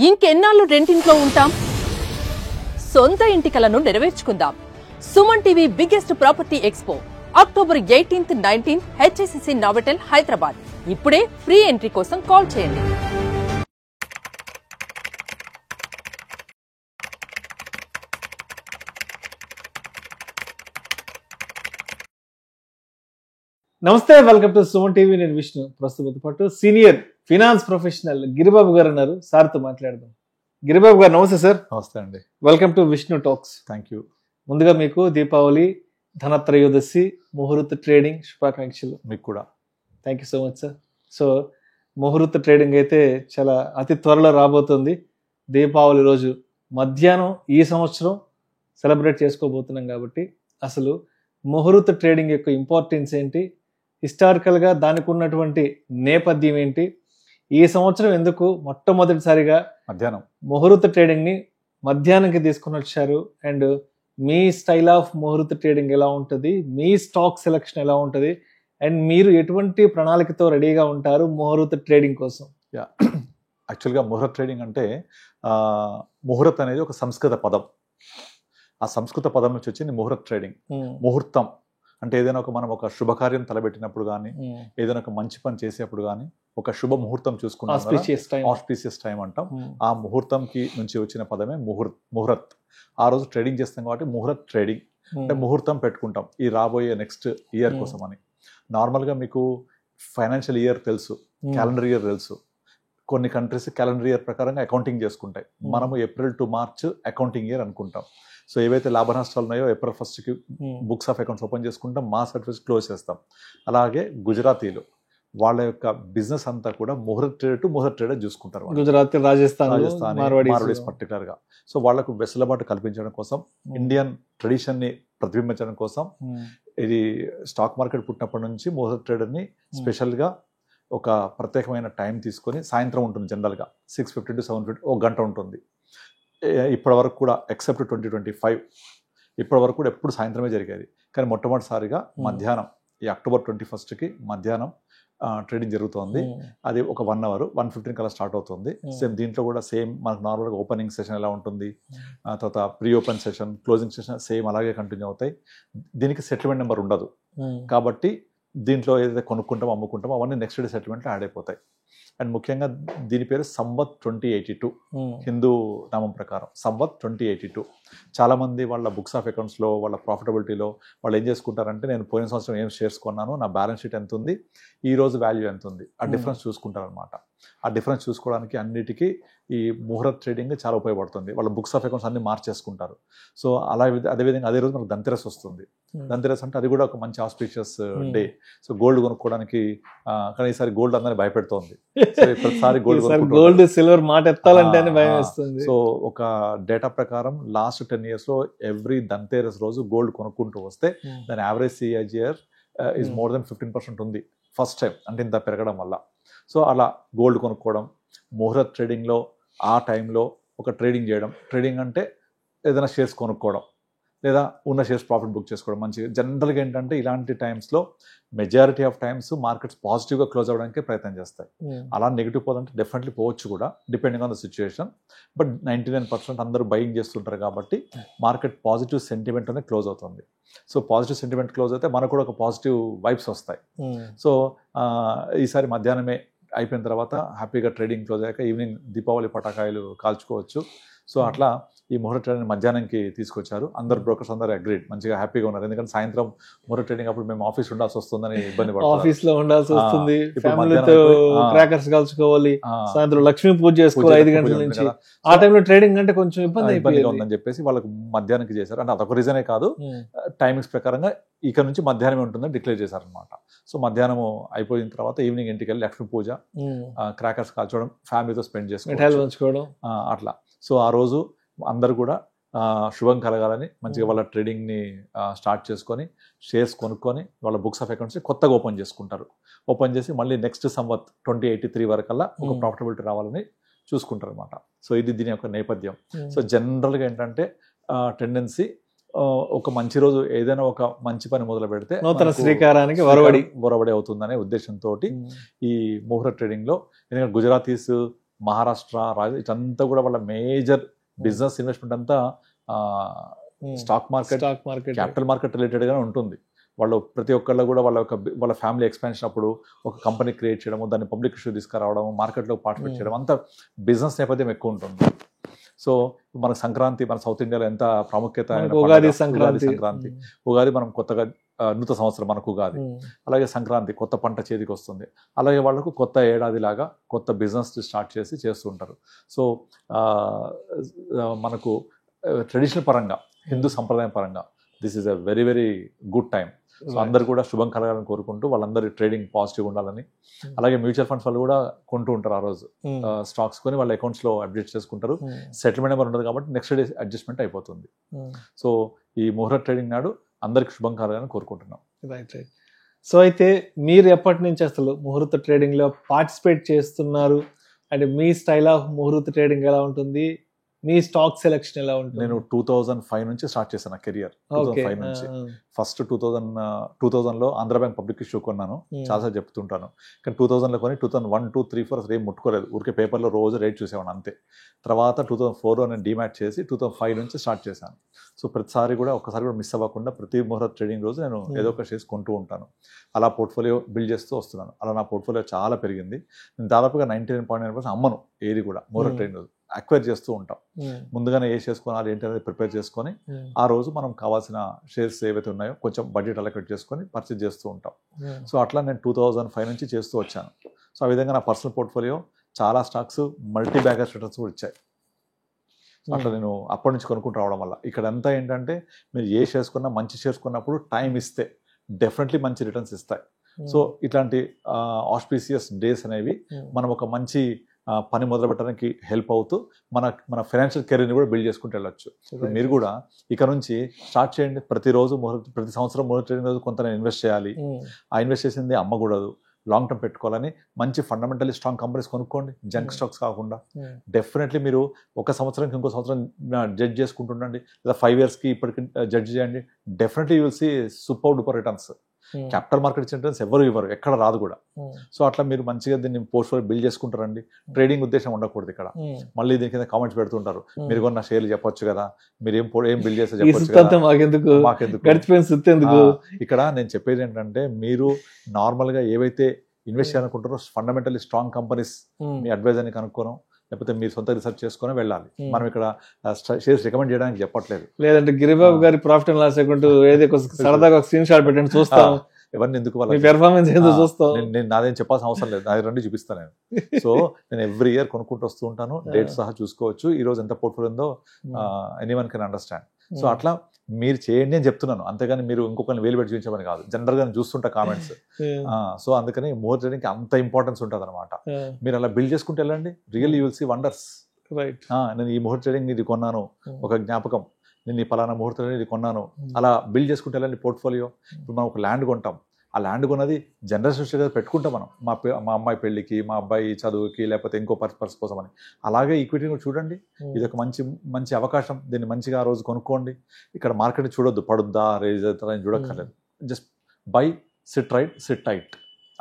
ఇంకెన్నాళ్ళు రెంటింట్లో ఉంటాం? సొంత ఇంటి కలను నెరవేర్చుకుందాం. Suman TV biggest property expo October 18, 19 HSCC Novotel Hyderabad. ఇప్పుడే ఫ్రీ ఎంట్రీ కోసం కాల్ చేయండి. నమస్తే, వెల్కమ్ టు సుమన్ టీవీ. నేను విష్ణు. ప్రస్తుతంతో పాటు సీనియర్ ఫినాన్స్ ప్రొఫెషనల్ గిరిబాబు గారు ఉన్నారు. సార్తో మాట్లాడదాం. గిరిబాబు గారు నమస్తే సార్. నమస్తే అండి. Welcome to Vishnu talks. Thank you. ముందుగా మీకు దీపావళి, ధనత్రయోదశి, ముహూర్త ట్రేడింగ్ శుభాకాంక్షలు. మీకు కూడా. Thank you so much sir. So ముహూర్త ట్రేడింగ్ అయితే చాలా అతి త్వరలో రాబోతుంది. దీపావళి రోజు మధ్యాహ్నం ఈ సంవత్సరం సెలబ్రేట్ చేసుకోబోతున్నాం కాబట్టి అసలు ముహూర్త ట్రేడింగ్ యొక్క ఇంపార్టెన్స్ ఏంటి, హిస్టారికల్గా దానికి ఉన్నటువంటి నేపథ్యం ఏంటి, ఈ సంవత్సరం ఎందుకు మొట్టమొదటిసారిగా మధ్యాహ్నం ముహూర్త ట్రేడింగ్ని మధ్యాహ్నంకి తీసుకుని వచ్చారు, అండ్ మీ స్టైల్ ఆఫ్ ముహూర్త ట్రేడింగ్ ఎలా ఉంటుంది, మీ స్టాక్ సెలెక్షన్ ఎలా ఉంటుంది, అండ్ మీరు ఎటువంటి ప్రణాళికతో రెడీగా ఉంటారు ముహూర్త ట్రేడింగ్ కోసం? యాక్చువల్గా ముహూర్త ట్రేడింగ్ అంటే ముహూర్త్ అనేది ఒక సంస్కృత పదం. ఆ సంస్కృత పదం నుంచి వచ్చింది ముహూర్త ట్రేడింగ్. ముహూర్తం అంటే ఏదైనా మనం ఒక శుభకార్యం తలబెట్టినప్పుడు కానీ, ఏదైనా ఒక మంచి పని చేసేప్పుడు కానీ ఒక శుభ ముహూర్తం చూసుకున్నాం, ఆస్పీషియస్ టైం అంటాం. ఆ ముహూర్తంకి నుంచి వచ్చిన పదమే ముహూర్త్. ఆ రోజు ట్రేడింగ్ చేస్తాం కాబట్టి ముహూర్త ట్రేడింగ్ అంటే ముహూర్తం పెట్టుకుంటాం ఈ రాబోయే నెక్స్ట్ ఇయర్ కోసం అని. నార్మల్గా మీకు ఫైనాన్షియల్ ఇయర్ తెలుసు, క్యాలెండర్ ఇయర్ తెలుసు. కొన్ని కంట్రీస్ క్యాలెండర్ ఇయర్ ప్రకారంగా అకౌంటింగ్ చేసుకుంటాయి. మనము April to March accounting year అనుకుంటాం. సో ఏవైతే లాభ నష్టాలు ఉన్నాయో April 1st books of accounts open చేసుకుంటాం, మార్చ్ 31 క్లోజ్ చేస్తాం. అలాగే గుజరాతీలు వాళ్ళ యొక్క బిజినెస్ అంతా కూడా ముహూర్త ట్రేడర్ చూసుకుంటారు. గుజరాత్, రాజస్థాన్, మార్వాడీస్ పర్టికులర్ గా. సో వాళ్లకు వెసులుబాటు కల్పించడం కోసం, ఇండియన్ ట్రెడిషన్ ని ప్రతిబింబించడం కోసం, ఇది స్టాక్ మార్కెట్ పుట్టినప్పటి నుంచి ముహూర్త ట్రేడర్ ని స్పెషల్ గా ఒక ప్రత్యేకమైన టైం తీసుకొని, సాయంత్రం ఉంటుంది జనరల్గా 6:50 to 7:50, ఒక గంట ఉంటుంది. ఇప్పటి వరకు కూడా ఎక్సెప్ట్ 2025 ఇప్పటి వరకు కూడా ఎప్పుడు సాయంత్రమే జరిగేది. కానీ మొట్టమొదటిసారిగా మధ్యాహ్నం ఈ అక్టోబర్ 21st మధ్యాహ్నం ట్రేడింగ్ జరుగుతోంది. అది ఒక 1 hour 1:15 కల్లా స్టార్ట్ అవుతుంది. సేమ్ దీంట్లో కూడా సేమ్ మనకు నార్మల్గా ఓపెనింగ్ సెషన్ ఎలా ఉంటుంది, తర్వాత pre open session, closing session same అలాగే కంటిన్యూ అవుతాయి. దీనికి సెటిల్మెంట్ నెంబర్ ఉండదు కాబట్టి దీంట్లో ఏదైతే కొనుక్కుంటామో అమ్ముకుంటామో అవన్నీ నెక్స్ట్ డే సెటిల్మెంట్లో యాడ్ అయిపోతాయి. అండ్ ముఖ్యంగా దీని పేరు సంవత్ 2082 హిందూ నామం ప్రకారం సంవత్ 2082. చాలామంది వాళ్ళ బుక్స్ ఆఫ్ అకౌంట్స్లో, వాళ్ళ ప్రాఫిటబిలిటీలో వాళ్ళు ఏం చేసుకుంటారంటే, నేను పోయిన సంవత్సరం ఏం షేర్స్ కొన్నాను, నా బ్యాలెన్స్ షీట్ ఎంత ఉంది, ఈ రోజు వాల్యూ ఎంత ఉంది, ఆ డిఫరెన్స్ చూసుకుంటారనమాట. ఆ డిఫరెన్స్ చూసుకోవడానికి అన్నిటికీ ఈ ముహూర్త ట్రేడింగ్ చాలా ఉపయోగపడుతుంది. వాళ్ళ బుక్స్ ఆఫ్ అకౌంట్స్ అన్ని మార్చేసుకుంటారు. సో అలా అదేవిధంగా అదే రోజు మనకు ధన్తెరస్ వస్తుంది. ధన్తెరస్ అంటే అది కూడా ఒక మంచి ఆస్పీషియస్ డే. సో గోల్డ్ కొనుక్కోవడానికి, కానీ ఈసారి గోల్డ్ అందరినీ భయపెడుతోంది. ప్రతిసారి గోల్డ్ సిల్వర్ మాట ఎత్తాలంటే భయం వేస్తుంది. సో ఒక డేటా ప్రకారం లాస్ట్ 10 years లో ఎవ్రీ ధన్తెరస్ రోజు గోల్డ్ కొనుక్కుంటూ వస్తే దాని average CAGR is more than 15% ఉంది ఫస్ట్ టైం, అంటే ఇంత పెరగడం వల్ల. సో అలా గోల్డ్ కొనుక్కోవడం, ముహూర్త ట్రేడింగ్లో ఆ టైంలో ఒక ట్రేడింగ్ చేయడం. ట్రేడింగ్ అంటే ఏదైనా షేర్స్ కొనుక్కోవడం లేదా ఉన్న షేర్స్ ప్రాఫిట్ బుక్ చేసుకోవడం మంచిగా. జనరల్గా ఏంటంటే ఇలాంటి టైమ్స్లో మెజారిటీ ఆఫ్ టైమ్స్ మార్కెట్స్ పాజిటివ్గా క్లోజ్ అవ్వడానికి ప్రయత్నం చేస్తాయి. అలా నెగిటివ్ పోదంటే డెఫినెట్లీ పోవచ్చు కూడా, depending on the situation. But 99% అందరూ బయింగ్ చేస్తుంటారు కాబట్టి మార్కెట్ పాజిటివ్ సెంటిమెంట్లోనే క్లోజ్ అవుతుంది. సో పాజిటివ్ సెంటిమెంట్ క్లోజ్ అయితే మనకు కూడా ఒక పాజిటివ్ వైబ్స్ వస్తాయి. సో ఈసారి మధ్యాహ్నమే అయిపోయిన తర్వాత హ్యాపీగా ట్రేడింగ్ క్లోజ్ అయ్యాక ఈవినింగ్ దీపావళి పటాకాయలు కాల్చుకోవచ్చు. సో అట్లా ఈ ముహూర్త ట్రేడింగ్ మధ్యాహ్నానికి తీసుకొచ్చారు. అందరు బ్రోకర్స్ అందరూ అగ్రీడ్, మంచిగా హ్యాపీగా ఉన్నారు. ఎందుకంటే సాయంత్రం ముహూర్త ట్రేడింగ్ అప్పుడు మేము ఆఫీస్ ఉండాల్సి వస్తుందని ఇబ్బంది పడుతుంది. ఆఫీస్ లో ఉండాల్సి వస్తుంది, ఫ్యామిలీతో క్రాకర్స్ కాల్చుకోవాలి, సాయంత్రం లక్ష్మీ పూజ చేసుకోవాలి 5 గంటల నుంచి. ఆ టైంలో ట్రేడింగ్ అంటే కొంచెం ఇబ్బందిగా ఉందని చెప్పేసి వాళ్ళకి మధ్యాహ్నానికి చేశారు. అంటే అదొక రీజనే కాదు, టైమింగ్స్ ప్రకారంగా ఇక నుంచి మధ్యాహ్నమే ఉంటుందని డిక్లేర్ చేశారనమాట. సో మధ్యాహ్నం అయిపోయిన తర్వాత ఈవినింగ్ ఇంటికి వెళ్ళి లక్ష్మీ పూజ, క్రాకర్స్ కాల్చడం, ఫ్యామిలీతో స్పెండ్ చేసుకోవడం అట్లా. సో ఆ రోజు అందరు కూడా శుభం కలగాలని మంచిగా వాళ్ళ ట్రేడింగ్ని స్టార్ట్ చేసుకొని షేర్స్ కొనుక్కొని వాళ్ళ బుక్స్ ఆఫ్ అకౌంట్స్ కొత్తగా ఓపెన్ చేసుకుంటారు. ఓపెన్ చేసి మళ్ళీ నెక్స్ట్ సంవత్ 2083 వరకల్లా ఒక ప్రాఫిటబిలిటీ రావాలని చూసుకుంటారు అనమాట. సో ఇది దీని యొక్క నేపథ్యం. సో జనరల్గా ఏంటంటే టెండెన్సీ ఒక మంచి రోజు ఏదైనా ఒక మంచి పని మొదలు పెడితే నూతన శ్రీకారానికి ఒరవడి అవుతుందనే ఉద్దేశంతో ఈ ముహూర్త ట్రేడింగ్ లో, ఎందుకంటే గుజరాతీస్ మహారాష్ట్ర, ఇదంతా కూడా వాళ్ళ మేజర్ బిజినెస్ ఇన్వెస్ట్మెంట్ అంతా stock market, capital market related గానే ఉంటుంది. వాళ్ళు ప్రతి ఒక్కళ్ళు కూడా వాళ్ళ ఫ్యామిలీ ఎక్స్పాన్షన్ అప్పుడు ఒక కంపెనీ క్రియేట్ చేయడము, దాన్ని పబ్లిక్ ఇష్యూ తీసుకురావడం, మార్కెట్లో పార్టిసిపేట్ చేయడం, అంత బిజినెస్ నేపథ్యం ఎక్కువ ఉంటుంది. సో మన సంక్రాంతి, మన సౌత్ ఇండియాలో ఎంత ప్రాముఖ్యత, ఉగాది, ఉగాది మనం కొత్తగా నూతన సంవత్సరం మనకు ఉగాది. అలాగే సంక్రాంతి కొత్త పంట చేతికి వస్తుంది. అలాగే వాళ్ళకు కొత్త ఏడాది లాగా కొత్త బిజినెస్ స్టార్ట్ చేస్తూ ఉంటారు. సో మనకు ట్రెడిషనల్ పరంగా, హిందూ సంప్రదాయం పరంగా this is a very very good time. So అందరు కూడా శుభం కలగాలని కోరుకుంటూ, వాళ్ళందరూ ట్రేడింగ్ పాజిటివ్ ఉండాలని, అలాగే మ్యూచువల్ ఫండ్స్ వాళ్ళు కూడా కొంటూ ఉంటారు. ఆ రోజు స్టాక్స్ కొని వాళ్ళ అకౌంట్స్ లో అప్డేట్ చేసుకుంటారు. సెటిల్మెంట్ నెంబర్ ఉండదు కాబట్టి నెక్స్ట్ డే అడ్జస్ట్మెంట్ అయిపోతుంది. సో ఈ ముహూర్త ట్రేడింగ్ నాడు అందరికి శుభం కలగాలని కోరుకుంటున్నాం. రైట్. సో అయితే మీరు ఎప్పటి నుంచి అసలు ముహూర్త ట్రేడింగ్ లో పార్టిసిపేట్ చేస్తున్నారు? అంటే మీ స్టైల్ ఆఫ్ ముహూర్త ట్రేడింగ్ ఎలా ఉంటుంది? మీ స్టాక్ సెలెక్షన్ ఎలా ఉంటుంది? నేను 2005 నుంచి స్టార్ట్ చేశాను నా కెరియర్. 2005 నుంచి ఫస్ట్ 2000లో ఆంధ్ర బ్యాంక్ పబ్లిక్ ఇష్యూ కొన్నాను, చాలాసార్లు చెప్తుంటాను. కానీ 2000లో కొని 2001, 2, 3, 4 అసలు ఏం ముట్టుకోలేదు. ఊరికే పేపర్లో రోజు రేట్ చూసేవాడు అంతే. తర్వాత 2004లో నేను డిమాట్ చేసి 2005 నుంచి స్టార్ట్ చేశాను. సో ప్రతిసారి కూడా ఒక్కసారి కూడా మిస్ అవ్వకుండా ప్రతి ముహూర్త ట్రేడింగ్ రోజు నేను ఏదో ఒక షేర్స్ కొంటూ ఉంటాను. అలా పోర్ట్ఫోలియో బిల్డ్ చేస్తూ వస్తున్నాను. అలా నా పోర్ట్ఫోలియో చాలా పెరిగింది. నేను దాదాపుగా 99.9% అమ్మను ఏది కూడా ముహూర్త ట్రేడింగ్ రోజు అక్వైర్ చేస్తూ ఉంటాం. ముందుగానే ఏ షేర్స్ కొనాలి ఏంటి అనేది ప్రిపేర్ చేసుకొని ఆ రోజు మనం కావాల్సిన షేర్స్ ఏవైతే ఉన్నాయో కొంచెం బడ్జెట్ అలొకేట్ చేసుకొని పర్చేజ్ చేస్తూ ఉంటాం. సో అట్లా నేను 2005 నుంచి చేస్తూ వచ్చాను. సో ఆ విధంగా నా పర్సనల్ పోర్ట్ఫోలియో చాలా స్టాక్స్ మల్టీ బ్యాగర్ రిటర్న్స్ కూడా ఇచ్చాయి. అట్లా నేను అప్పటి నుంచి కొనుక్కుంటూ రావడం వల్ల ఇక్కడంతా ఏంటంటే మీరు ఏ షేర్స్ కొన్నా, మంచి షేర్స్ కొన్నప్పుడు టైం ఇస్తే డెఫినెట్లీ మంచి రిటర్న్స్ ఇస్తాయి. సో ఇట్లాంటి ఆస్పీసియస్ డేస్ అనేవి మనం ఒక మంచి పని మొదలు పెట్టడానికి హెల్ప్ అవుతూ మన ఫైనాన్షియల్ కెరీర్ని కూడా బిల్డ్ చేసుకుంటూ వెళ్ళొచ్చు. మీరు కూడా ఇక నుంచి స్టార్ట్ చేయండి. ప్రతిరోజు ప్రతి సంవత్సరం ముహూర్త ట్రేడింగ్ రోజు కొంత నేను ఇన్వెస్ట్ చేయాలి. ఆ ఇన్వెస్ట్ చేసింది అమ్మకూడదు, లాంగ్ టర్మ్ పెట్టుకోవాలని మంచి ఫండమెంటల్లీ స్ట్రాంగ్ కంపెనీస్ కొనుక్కోండి, జంక్ స్టాక్స్ కాకుండా. డెఫినెట్లీ మీరు ఒక సంవత్సరానికి ఇంకో సంవత్సరం జడ్జ్ చేసుకుంటుండండి, లేదా 5 yearsకి ఇప్పటికి జడ్జ్ చేయండి. Definitely you will see super duper returns. Capital market returns ఎవరు ఇవ్వరు, ఎక్కడ రాదు కూడా. సో అట్లా మీరు మంచిగా దీన్ని పోర్ట్ఫోలియో బిల్డ్ చేసుకుంటారండి. ట్రేడింగ్ ఉద్దేశం ఉండకూడదు ఇక్కడ. మళ్ళీ దీని కింద కామెంట్స్ పెడుతుంటారు, మీరు కొన్న షేర్లు చెప్పొచ్చు కదా, మీరు ఏం బిల్డ్ చేస్తే చెప్పొచ్చు కదా, మాకెందుకు. ఇక్కడ నేను చెప్పేది ఏంటంటే, మీరు నార్మల్ గా ఏవైతే ఇన్వెస్ట్ చేయాలనుకుంటారో ఫండమెంటల్లీ స్ట్రాంగ్ కంపెనీస్ మీ అడ్వైజర్ని కనుక్కోవడం, లేకపోతే మీరు సొంత రీసెర్చ్ చేసుకుని వెళ్ళాలి. మనం ఇక్కడ షేర్స్ రికమెండ్ చేయడానికి చెప్పట్లేదు. లేదంటే గిరిబాబు గారి ప్రాఫిట్ అండ్ లాస్ అకౌంట్ ఏదో సరదాగా ఒక స్క్రీన్ షాట్ పెట్టండి చూస్తాం, ఎవరిని ఎందుకు పెర్ఫార్మెన్స్ ఏదో చూస్తాం. నేను నాదేం చెప్పాల్సిన అవసరం లేదు, నాది రండి చూపిస్తాను నేను. సో నేను ఎవ్రీ ఇయర్ కొనుక్కుంటూ వస్తూ ఉంటాను, డేట్ సహా చూసుకోవచ్చు, ఈ రోజు ఎంత పోర్ట్ఫోలియో ఉందో ఎనీవన్ కెన్ అండర్స్టాండ్. సో అట్లా మీరు చేయండి అని చెప్తున్నాను, అంతేగాని మీరు ఇంకొకరిని వేలు పెట్టి చూపించమని కాదు. జనరల్ గా చూస్తుంటా కామెంట్స్. సో అందుకని ముహూర్త ట్రేడింగ్ కి అంత ఇంపార్టెన్స్ ఉంటుంది అనమాట. మీరు అలా బిల్డ్ చేసుకుంటూ వెళ్ళండి, real you will see wonders. Right. నేను ఈ ముహూర్త ట్రేడింగ్ ఇది కొన్నాను, ఒక జ్ఞాపకం, నేను ఈ పలానా ముహూర్త ట్రేడింగ్ ఇది కొన్నాను, అలా బిల్డ్ చేసుకుంటూ వెళ్ళండి పోర్ట్ఫోలియో. ఇప్పుడు మనం ఒక ల్యాండ్ కొంటాం, ఆ ల్యాండ్ కొన్నది జనరేషన్ పెట్టుకుంటాం మనం, మా అమ్మాయి పెళ్లికి, మా అబ్బాయి చదువుకి, లేకపోతే ఇంకో పర్పస్ కోసం అని. అలాగే ఈక్విటీని కూడా చూడండి, ఇది ఒక మంచి అవకాశం, దీన్ని మంచిగా ఆ రోజు కొనుక్కోండి. ఇక్కడ మార్కెట్ చూడొద్దు, పడుద్దా రేజ్ అవుతుందా అని చూడక్కర్లేదు. Just buy, sit right, sit tight,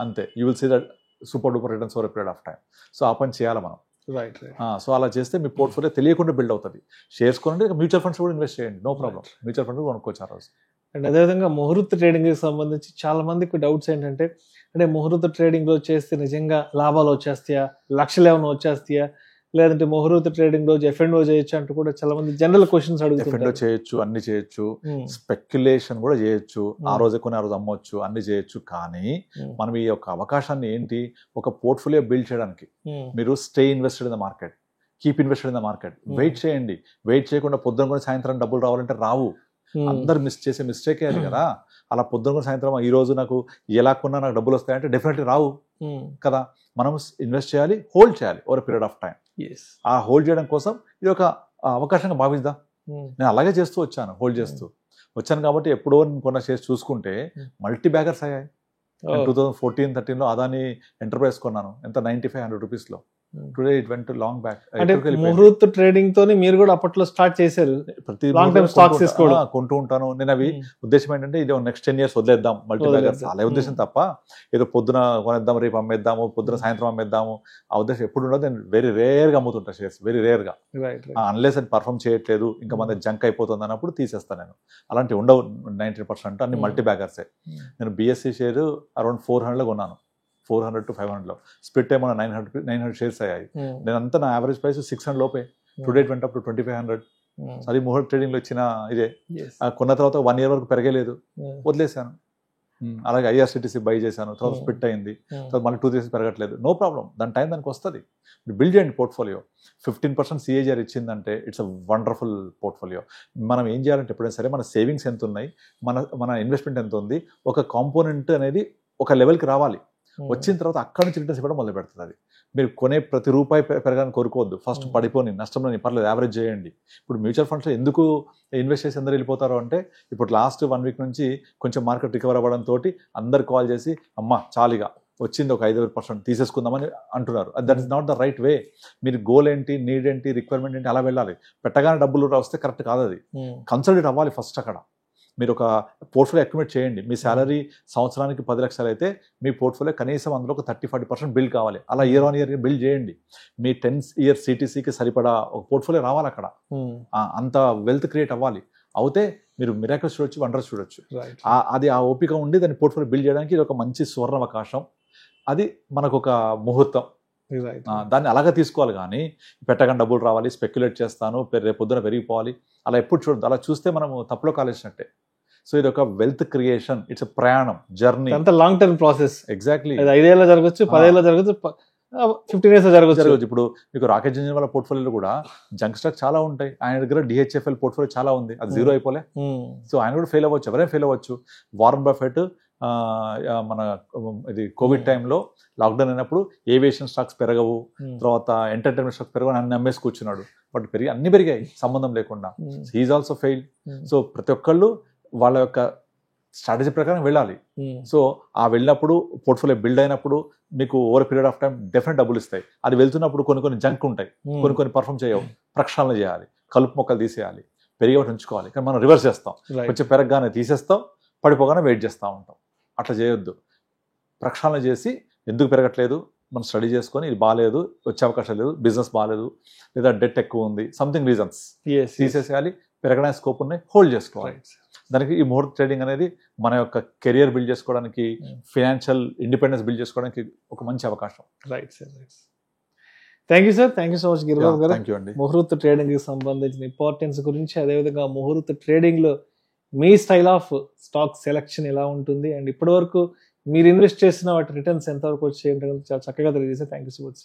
అంతే. You will see that super duper returns over a period of time. So ఆ పని చేయాలి మనం. రైట్. సో అలా చేస్తే మీ పోర్ట్ఫోలియో తెలియకుండా బిల్డ్ అవుతుంది. షేర్స్ కొనండి, మ్యూచువల్ ఫండ్స్ కూడా ఇన్వెస్ట్ చేయండి, నో ప్రాబ్లం. మ్యూచువల్ ఫండ్స్ కూడా కొనుక్కోవచ్చు ఆ రోజు. అండ్ అదేవిధంగా ముహూర్త ట్రేడింగ్కి సంబంధించి చాలా మందికి డౌట్స్ ఏంటంటే, అంటే ముహూర్త ట్రేడింగ్ రోజు చేస్తే నిజంగా లాభాలు వచ్చేస్తాయా, లక్షలు ఏమైనా వచ్చేస్తాయా, లేదంటే ముహూర్త ట్రేడింగ్ రోజు ఎఫ్ఎండో చేయొచ్చు అంటూ కూడా చాలా మంది జనరల్ క్వశ్చన్స్ అడుగుతారు. ఎఫ్ఎండో చేయొచ్చు, అన్ని చేయొచ్చు, స్పెక్యులేషన్ కూడా చేయొచ్చు, ఆ రోజు కొని ఆ రోజు అమ్మొచ్చు, అన్ని చేయొచ్చు. కానీ మనం ఈ యొక్క అవకాశాన్ని ఏంటి, ఒక పోర్ట్ఫోలియో బిల్డ్ చేయడానికి మీరు stay invested in the market, keep invested in the market. Wait చేయండి. వెయిట్ చేయకుండా పొద్దున కూడా సాయంత్రం డబ్బులు రావాలంటే రావు. అందరు చేసే మిస్టేక్ అది కదా. అలా పొద్దున సాయంత్రం ఈ రోజు నాకు ఎలా కొన్నా నాకు డబ్బులు వస్తాయంటే డెఫినెట్లీ రావు కదా. మనం ఇన్వెస్ట్ చేయాలి, హోల్డ్ చేయాలి ఓవర్ పీరియడ్ ఆఫ్ టైం. ఆ హోల్డ్ చేయడం కోసం ఇది ఒక అవకాశంగా భావిద్దాం. నేను అలాగే చేస్తూ వచ్చాను, హోల్డ్ చేస్తూ వచ్చాను. కాబట్టి ఎప్పుడో కొన్న షేర్స్ చూసుకుంటే మల్టీ బ్యాగర్స్ అయ్యాయి. 2014-13లో అదాని ఎంటర్ప్రైజ్ కొన్నాను, ఎంత 9500 రూపీస్లో. Today it went long back. అంటే ముహూర్త్ ట్రేడింగ్ తోని మీరు కూడా అప్పట్లో స్టార్ట్ చేశారు ప్రతి లాంగ్ టైమ్ స్టాక్స్ తీసుకోవడం. కొంటూ ఉంటాను నేను. అవి ఉద్దేశం ఏంటంటే ఇది నెక్స్ట్ 10 years వదిలేద్దాం మల్టీబ్యాగర్స్, అలా ఉద్దేశం తప్ప ఏదో పొద్దున కొనేద్దాం రేపు అమ్మేద్దాము, పొద్దున సాయంత్రం అమ్మేద్దాము ఆ ఉద్దేశం ఎప్పుడు ఉండదు. నేను వెరీ రేర్ గా అమ్ముతుంటా షేర్స్, వెరీ రేర్ గా. అన్లెస్ అది పర్ఫామ్ చేయట్లేదు, ఇంకా మన జంక్ అయిపోతుంది అన్నప్పుడు తీసేస్తాను నేను. అలాంటి ఉండవు 90% అన్ని మల్టీబ్యాగర్సే. నేను బిఎస్సి షేర్ అరౌండ్ 400 కొన్నాను, 400 to 500 స్ప్లిట్ ఏమన్నా 900 షేర్స్ అయ్యాయి. నేను అంతా నా యావరేజ్ ప్రైస్ 600 లోపే. Today it went up to 2500. అది ముహూర్త్ ట్రేడింగ్ లో వచ్చిన ఇదే. కొన్న తర్వాత 1 year వరకు పెరగలేదు, వదిలేశాను. అలాగే ఐఆర్సిటీసీ బై చేశాను, తర్వాత స్ప్లిట్ అయింది, తర్వాత మళ్ళీ 2 years పెరగట్లేదు. నో ప్రాబ్లం, దాని టైం దానికి వస్తుంది. బిల్డ్ చేయండి పోర్ట్ఫోలియో. 15% సిఏజీఆర్ ఇచ్చిందంటే ఇట్స్ అ వండర్ఫుల్ పోర్ట్ఫోలియో. మనం ఏం చేయాలంటే ఎప్పుడైనా సరే మన సేవింగ్స్ ఎంత ఉన్నాయి, మన ఇన్వెస్ట్మెంట్ ఎంత ఉంది, ఒక కాంపోనెంట్ అనేది ఒక లెవెల్కి రావాలి. వచ్చిన తర్వాత అక్కడి నుంచి రిటర్న్స్ ఇవ్వడం మొదలు పెడుతుంది. అది మీరు కొనే ప్రతి రూపాయి పెరగాలని కోరుకోవద్దు. ఫస్ట్ పడిపోని నష్టంలోని పర్లేదు యావరేజ్ చేయండి. ఇప్పుడు మ్యూచువల్ ఫండ్స్లో ఎందుకు ఇన్వెస్ట్ చేసి అందరూ వెళ్ళిపోతారు అంటే, ఇప్పుడు లాస్ట్ 1 week నుంచి కొంచెం మార్కెట్ రికవర్ అవ్వడంతో అందరు కాల్ చేసి అమ్మ చాలిగా వచ్చింది ఒక 5% తీసేసుకుందామని అంటున్నారు. That is not the right way. మీరు గోల్ ఏంటి, నీడ్ ఏంటి, రిక్వైర్మెంట్ ఏంటి అలా వెళ్ళాలి. పెట్టగానే డబ్బులు వస్తే కరెక్ట్ కాదు. అది కన్సల్టేట్ అవ్వాలి ఫస్ట్. అక్కడ మీరు ఒక పోర్ట్ఫోలియో అక్యుములేట్ చేయండి. మీ శాలరీ సంవత్సరానికి 10 లక్షలు అయితే మీ పోర్ట్ఫోలియో కనీసం అందులో ఒక 30-40% బిల్డ్ కావాలి. అలా ఇయర్ ఆన్ ఇయర్ బిల్డ్ చేయండి. మీ 10 years సిటీసీకి సరిపడా ఒక పోర్ట్ఫోలియో రావాలి. అక్కడ అంత వెల్త్ క్రియేట్ అవ్వాలి. అవుతే మీరు మిరాకిల్స్ చూడొచ్చు, వండర్స్ చూడొచ్చు. అది ఆ ఓపిక ఉండి దాన్ని పోర్ట్ఫోలియో బిల్డ్ చేయడానికి ఇది ఒక మంచి సువర్ణ అవకాశం. అది మనకు ఒక ముహూర్తం. దాన్ని అలాగే తీసుకోవాలి. కానీ పెట్టగానే డబ్బులు రావాలి, స్పెక్యులేట్ చేస్తాను, రేపు పొద్దున పెరిగిపోవాలి, అలా ఎప్పుడు చూడద్దు. అలా చూస్తే మనము తప్పులో కాలేసినట్టే. సో ఇది ఒక వెల్త్ క్రియేషన్, ఇట్స్ ప్రయాణం, జర్నీ, అంత లాంగ్ టర్మ్ ప్రాసెస్. ఎగ్జాక్ట్లీ. 5 ఏళ్ళలో జరగచ్చు, 10 ఏళ్ళలో జరగచ్చు, 15 years జరగచ్చు. ఇప్పుడు మీకు రాకేష్ జంజన్ వాళ్ళ పోర్ట్ఫోలియోలో కూడా జంక్ స్టాక్ చాలా ఉంటాయి. ఆయన దగ్గర డిహెచ్ఎఫ్ఎల్ పోర్ట్ఫోలియో చాలా ఉంది, అది జీరో అయిపోలే. సో ఆయన కూడా ఫెయిల్ అవ్వచ్చు, ఎవరైనా ఫెయిల్ అవ్వచ్చు. వారన్ బఫెట్ మన ఇది కోవిడ్ టైంలో లాక్డౌన్ అయినప్పుడు ఏవియేషన్ స్టాక్స్ పెరగవు, తర్వాత ఎంటర్టైన్మెంట్ స్టాక్స్ పెరగవు అని అన్ని అమ్మేసి కూర్చున్నాడు. బట్ అన్ని పెరిగాయి సంబంధం లేకుండా. He's also fail. సో ప్రతి ఒక్కళ్ళు వాళ్ళ యొక్క స్ట్రాటజీ ప్రకారం వెళ్ళాలి. సో ఆ వెళ్ళినప్పుడు పోర్ట్ఫోలియో బిల్డ్ అయినప్పుడు మీకు over period of time definite డబ్బులు ఇస్తాయి. అది వెళ్తున్నప్పుడు కొన్ని జంక్ ఉంటాయి, కొన్ని పర్ఫామ్ చేయవు. ప్రక్షాళన చేయాలి, కలుపు మొక్కలు తీసేయాలి, పెరిగేవాటి ఉంచుకోవాలి. కానీ మనం రివర్స్ చేస్తాం, కొంచెం పెరగగానే తీసేస్తాం, పడిపోగానే వెయిట్ చేస్తూ ఉంటాం. అట్లా చేయొద్దు. ప్రక్షాళన చేసి ఎందుకు పెరగట్లేదు మనం స్టడీ చేసుకొని, ఇది బాగాలేదు, వచ్చే అవకాశం లేదు, బిజినెస్ బాగాలేదు, లేదా డెట్ ఎక్కువ ఉంది, సంథింగ్ రీజన్స్ తీసేసేయాలి. పెరగడానికి స్కోప్ ఉన్నాయి, హోల్డ్ చేసుకోవాలి. దానికి ఈ ముహూర్త్ ట్రేడింగ్ అనేది మన యొక్క కెరియర్ బిల్డ్ చేసుకోవడానికి, ఫైనాన్షియల్ ఇండిపెండెన్స్ బిల్డ్ చేసుకోవడానికి ఒక మంచి అవకాశం. Right sir. Thank you sir, thank you so much Giribabu garu. Thank you అండి. ముహూర్త్ ట్రేడింగ్ కి సంబంధించిన ఇంపార్టెన్స్ గురించి, అదేవిధంగా ముహూర్త్ ట్రేడింగ్ లో మీ స్టైల్ ఆఫ్ స్టాక్ సెలెక్షన్ ఎలా ఉంటుంది, అండ్ ఇప్పటి వరకు మీరు ఇన్వెస్ట్ చేసిన వాటి రిటర్న్స్ ఎంతవరకు వచ్చాయి చాలా చక్కగా తెలియజేశారు. Thank you so much.